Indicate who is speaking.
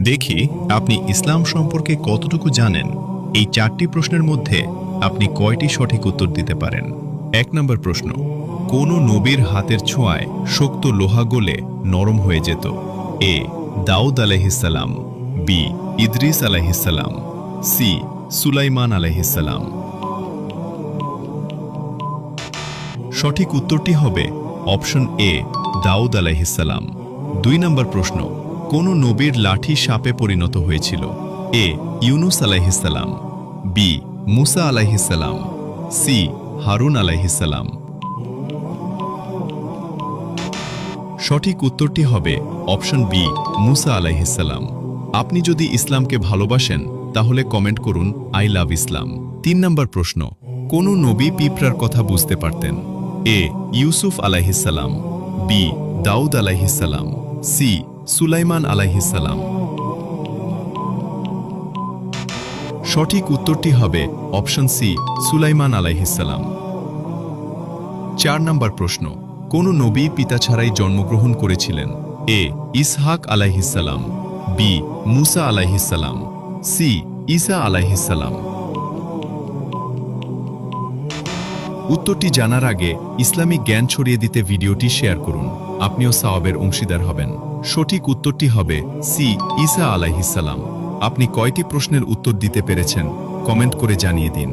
Speaker 1: দেখি আপনি ইসলাম সম্পর্কে কতটুকু জানেন। এই 4টি প্রশ্নের মধ্যে আপনি কয়টি সঠিক উত্তর দিতে পারেন। 1 নম্বর প্রশ্ন, কোন নবীর হাতের ছোঁয়ায় শক্ত লোহা গলে নরম হয়ে যেত? এ দাউদ আলাইহিসসালাম, বি ইদ্রিস আলাইহিসসালাম, সি সুলাইমান আলাইহিসসালাম। সঠিক উত্তরটি হবে অপশন এ দাউদ আলাইহিসসালাম। 2 নম্বর প্রশ্ন, কোন নবীর লাঠি সাপে পরিণত হয়েছিল? এ ইউনুস আলাইহিসসালাম, বি মুসা আলাইহিসসালাম, সি হারুন আলাইহিসসালাম। সঠিক উত্তরটি হবে অপশন বি মুসা আলাইহিসসালাম। আপনি যদি ইসলামকে ভালোবাসেন তাহলে কমেন্ট করুন আই লাভ ইসলাম। 3 নম্বর প্রশ্ন, কোন নবী পিঁপড়ার কথা বুঝতে পারতেন? এ ইউসুফ আলাইহিসসালাম, বি দাউদ আলাইহিসসালাম, সি সুলাইমান আলাইহিসসালাম। সঠিক উত্তরটি হবে অপশন সি সুলাইমান আলাইহিসসালাম। 4 নম্বর প্রশ্ন, কোন নবী পিতা ছাড়াই জন্মগ্রহণ করেছিলেন? এ ইসহাক আলাইহিসসালাম, বি মুসা আলাইহিসসালাম, সি ঈসা আলাইহিসসালাম। উত্তরটি জানার আগে ইসলামিক জ্ঞান ছড়িয়ে দিতে ভিডিওটি শেয়ার করুন, আপনিও সওয়াবের অংশীদার হবেন। সঠিক উত্তরটি হবে সি ঈসা আলাইহিসসালাম। আপনি কয়টি প্রশ্নের উত্তর দিতে পেরেছেন কমেন্ট করে জানিয়ে দিন।